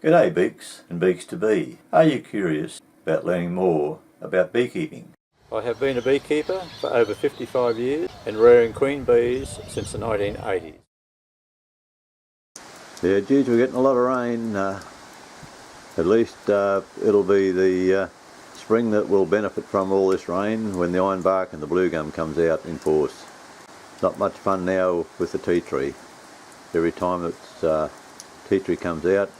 G'day Beeks and Beeks to be. Are you curious about learning more about beekeeping? I have been a beekeeper for over 55 years and rearing queen bees since the 1980s. Yeah, geez, we're getting a lot of rain. At least it'll be the spring that will benefit from all this rain when the ironbark and the blue gum comes out in force. Not much fun now with the tea tree. Every time that tea tree comes out,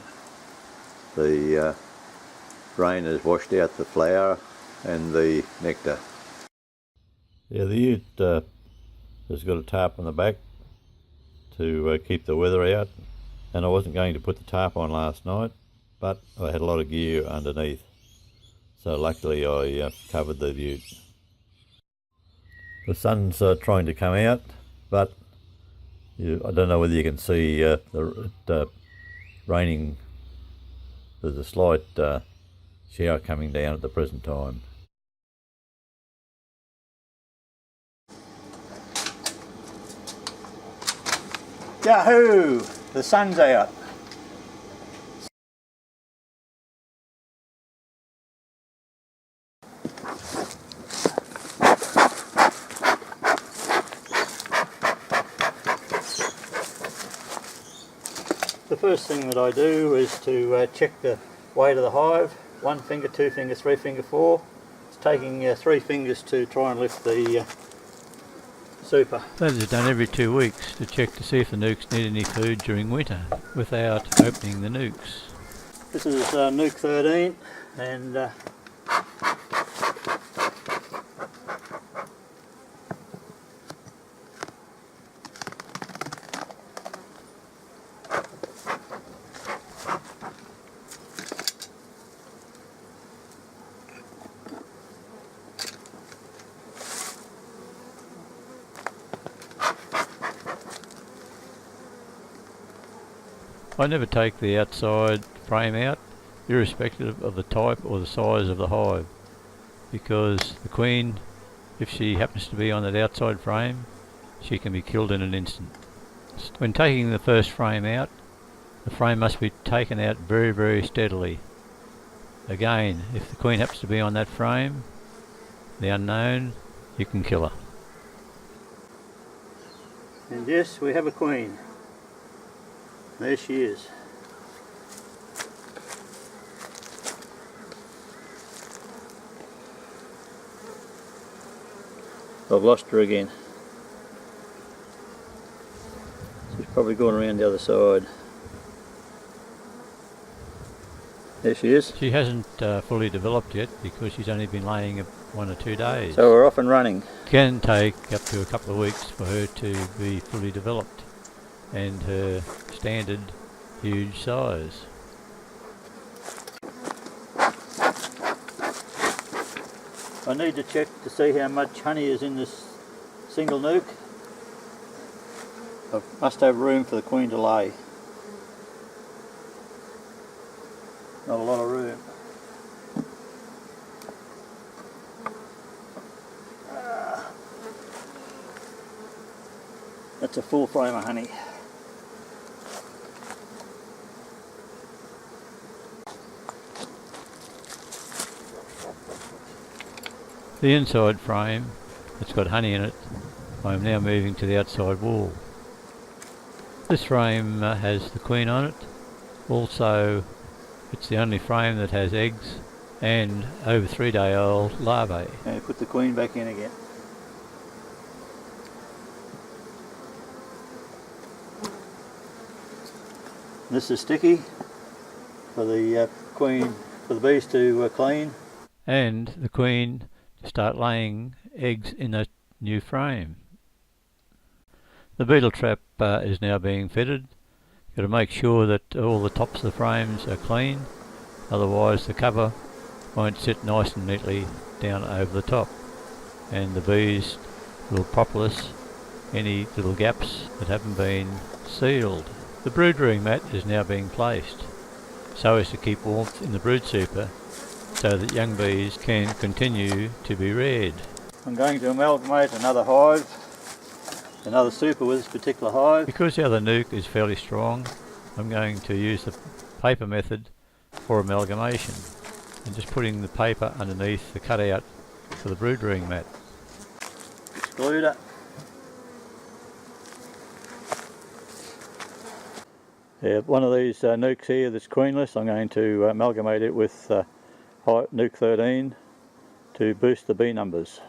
the rain has washed out the flower and the nectar. Yeah, the ute has got a tarp on the back to keep the weather out, and I wasn't going to put the tarp on last night, but I had a lot of gear underneath, so luckily I covered the ute. The sun's trying to come out, but I don't know whether you can see it raining. There's a slight shower coming down at the present time. Yahoo! The sun's out. The first thing that I do is to check the weight of the hive. 1 finger, 2 finger, 3 finger, 4. It's taking 3 fingers to try and lift the super. That is done every 2 weeks to check to see if the nukes need any food during winter without opening the nukes. This is nuke 13 and I never take the outside frame out, irrespective of the type or the size of the hive, because the queen, if she happens to be on that outside frame, she can be killed in an instant. When taking the first frame out, the frame must be taken out very, very steadily. Again, if the queen happens to be on that frame, the unknown, you can kill her. And yes, we have a queen. There she is. I've lost her again. She's probably gone around the other side. There she is. She hasn't fully developed yet because she's only been laying 1 or 2 days. So we're off and running. It can take up to a couple of weeks for her to be fully developed and her standard huge size. I need to check to see how much honey is in this single nuke. I must have room for the queen to lay. Not a lot of room. That's a full frame of honey. The inside frame that's got honey in it, I am now moving to the outside wall. This frame has the queen on it. Also, it's the only frame that has eggs and over 3-day-old larvae. And put the queen back in again. This is sticky for the queen, for the bees to clean. And the queen start laying eggs in a new frame. The beetle trap is now being fitted. You've got to make sure that all the tops of the frames are clean, otherwise the cover won't sit nice and neatly down over the top, and the bees will propolis any little gaps that haven't been sealed. The brood rearing mat is now being placed so as to keep warmth in the brood super so that young bees can continue to be reared. I'm going to amalgamate another hive, another super with this particular hive. Because the other nuke is fairly strong, I'm going to use the paper method for amalgamation and just putting the paper underneath the cutout for the brood rearing mat. Excluder. Yeah, one of these Nucs here that's queenless, I'm going to amalgamate it with Nuke 13 to boost the bee numbers.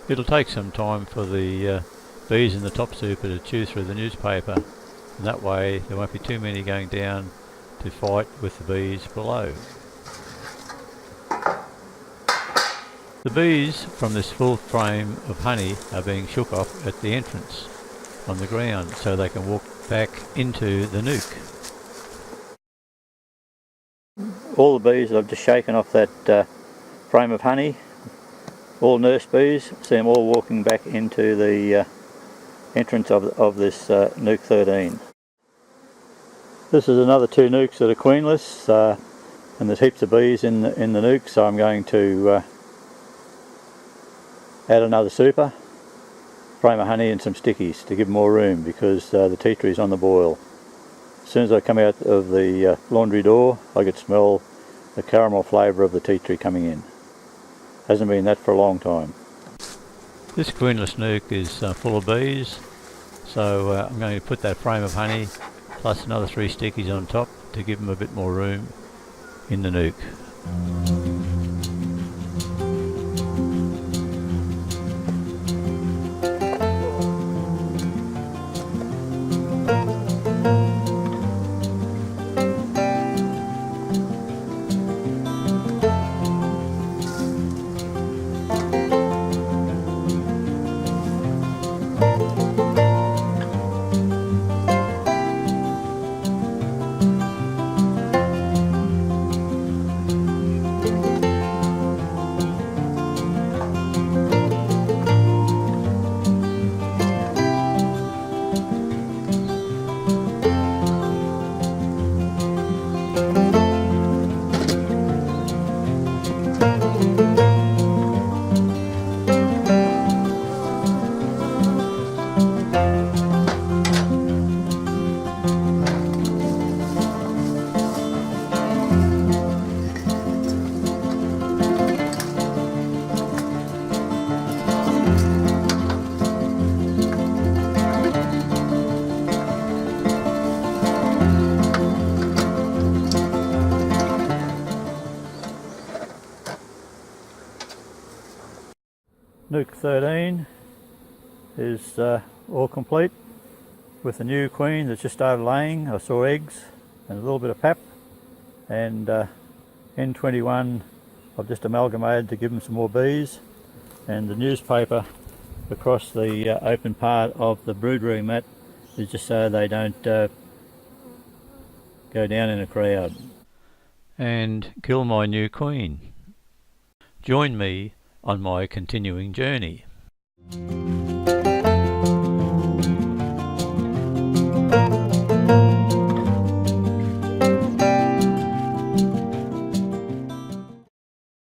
It'll take some time for the bees in the top super to chew through the newspaper, and that way there won't be too many going down to fight with the bees below. The bees from this full frame of honey are being shook off at the entrance on the ground so they can walk back into the nuke. All the bees that I've just shaken off that frame of honey, all nurse bees, see them all walking back into the entrance of this Nuke 13. This is another 2 nukes that are queenless, and there's heaps of bees in the nuke, so I'm going to add another super, frame of honey and some stickies to give more room because the tea tree is on the boil. As soon as I come out of the laundry door, I could smell the caramel flavour of the tea tree coming in. Hasn't been that for a long time. This queenless nuke is full of bees, so I'm going to put that frame of honey plus another 3 stickies on top to give them a bit more room in the nuke. Nuke 13 is all complete with the new queen that's just started laying. I saw eggs and a little bit of pap, and N21 I've just amalgamated to give them some more bees, and the newspaper across the open part of the brood rearing mat is just so they don't go down in a crowd and kill my new queen. Join me on my continuing journey.